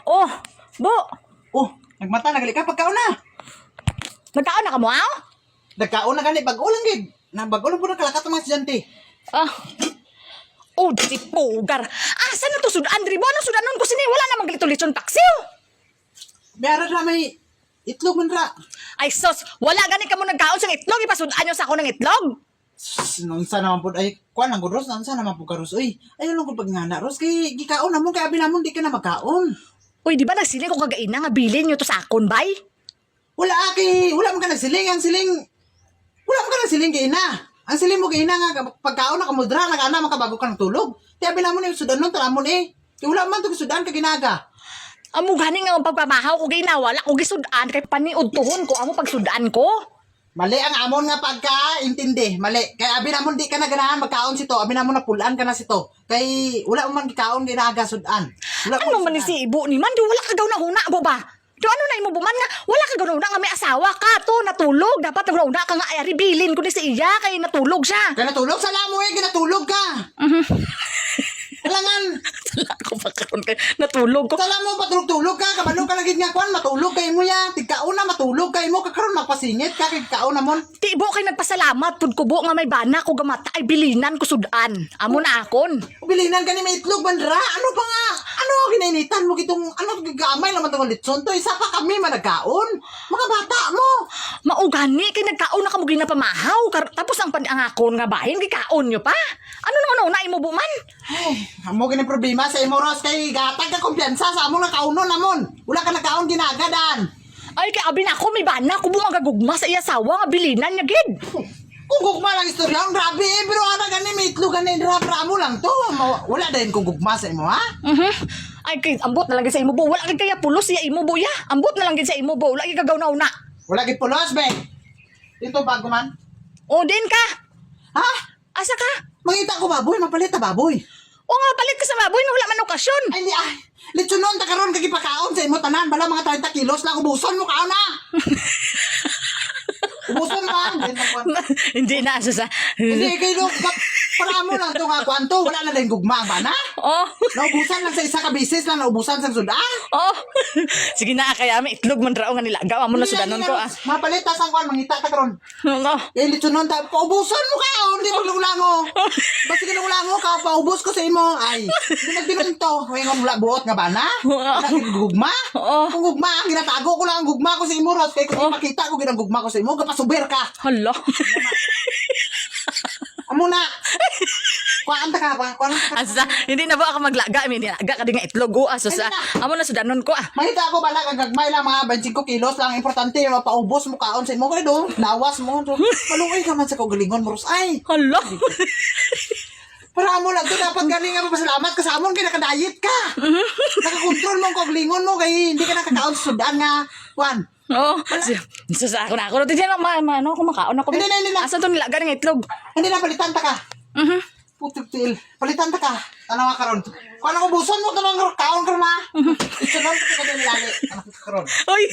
Oh, Bu, Oh, nagmata nagali ka pagkaon na. nagkaon na ka mo, ah? Nagkaon na gani bag-ulang gid. Na bag-ulang po na kalakat ang mga estudyante. Ah. Oh, di pugar. Asa na to sudan? Andri mo, ano sudanon ko sini? Wala namang galito-lechon paksiw. Meron na may itlog man ra. Ay, sos, wala gani ka mo nagkaon sa itlog. Ipasudan nyo sa ako ng itlog. Nung sa naman po ay kuan ang Ros, nang sa naman po ka Ros. Uy, ayun lang ko pag ngana Ros kay gikaon na mo kay abi namon di ka na magkaon. Uy, di ba nagsiling ko kagaina nga bilin nyo to sa akon, bay? Wala wala man ka nagsiling ang siling. Wala man ka nagsiling kay ina. Ang siling mo kay ina nga pagkaon na kamudra nagana makabago ka ng tulog. Ti abi namon yung sudan nun talamon eh. Kay wala man to sudan ka ginaga. Amo gani nga ang pagpamahaw ko ginawala ko gisudan kay paniud tuhon ko amo pagsudan ko. Mali ang amon nga pagka-intindi. Mali. Kaya abi namon di ka na ganahan magkaon sito. Abi namon na pulaan ka na sito. Kay wala man gikaon ginaga sudan. Wala Ano man ni si ibo ni man, di wala ka gaw na huna, bo ba? Do ano na imo buman nga, wala ka gaw na huna nga may asawa ka to, natulog. Dapat naguna ka nga ay bilin ko ni si iya kay natulog siya. Kaya natulog sa lamo eh. Ginatulog ka. Alangan. Wala ko pa karon kay natulog ko. Tala mo patulog-tulog ka. Kabalo ka lagi nga kwan. Matulog kay mo ya. Tigkaon na matulog kay mo. Kakaroon magpasingit ka. Tigkaon na mo. Di bo kay nagpasalamat pud ko bo nga may bana ko gamata ay bilinan ko sudan. Amo na akon. Bilinan ka ni may itlog bandra. Ano pa nga? Ano ginainitan mo kitong ano gagamay naman tong litson to. Isa pa kami managkaon. Mga bata mo. Maugani kay nagkaon na kamo ginapamahaw. Tapos ang akon nga bahin gikaon nyo pa. Ano na una imo buman? Ay, amo gini problema sa imo Ros. Kay gatag ka kumpiyansa sa among nakaunon namon. Wala ka nagkaon ginagadan. Ay kay abi na ako may bana ko bu nga gagugma sa iya sawa nga bilinan niya gid. Kung gugma lang istorya, ang grabe eh. Pero ano gani may itlog gani. Rap-ramo lang to. Wala din kung gugma sa imo ha? Ay kay ambot na lang gid sa imo bu. Wala gid kaya pulos iya imo bu ya. Ambot na lang gid sa imo bu. Wala gid kagaw na una. Wala gid pulos be. Dito bago man. O din ka. Ha? Asa ka? Mangita ko baboy, mapalit ta baboy. O nga palit ka sa baboy nga wala man okasyon. Ay, hindi ay. Litsunon, takaroon, kagipakaon sa imo tanan. Bala mga 30 kilos lang, ubuson mo kaon na. Ubuson mo ah. Hindi na asa sa. Hindi, kayo, para mo lang ito nga kwanto. Wala na din gugma ang bana. Oh. Naubusan lang sa isa ka bisis lang, naubusan sa sudan. Oh. Sige na kaya may itlog man rao nga nila. Gawa mo na sudanon ko ah. Mapalit ta sang kwan, mangita takaroon. Ano? Eh, litsunon, paubuson mo kaon. Hindi maglulango. Basta ginulango ka, paubos ko sa imo. Ay, hindi nagbinon to. Ngayon wala buot nga bana. Wala gugma. Oo. Kung gugma, ginatago ko lang ang gugma ko sa imo, Ros. Kaya kung ipakita ko ginang gugma ko sa imo, kapasuber ka. Hala. Amo na. Kuhaan ta ka ba? Kuhaan ta ka. Asa, hindi na ba ako maglaga? May nilaga ka din nga itlog o aso sa. Amo na sudanon ko ah. Mahita ako bala kang gagmay lang mga 25 kilos lang. Importante, mapaubos mo kaon sa imo. Kaya do, lawas mo. Maluoy ka man sa kagalingon mo, Ros. Ay, Hala. para mo lang to. Dapat galing nga mapasalamat ka sa amon. Kaya nakadayet ka. Nakakontrol mo ang kagalingon mo. Kaya hindi ka nakakaon sa sudan nga. Kuhaan. Oh, sa ako na ako. Tiyan lang, ano, kumakaon ako. Hindi na. Asa to nilaga ng itlog? Hindi na, palitan ta ka. Putik til. Palitan ta ka. Tanawa ka ron. Kung ano ko buson mo, tanong kaon ka na. Isa lang ka din lali. Ano ka ron. Ay.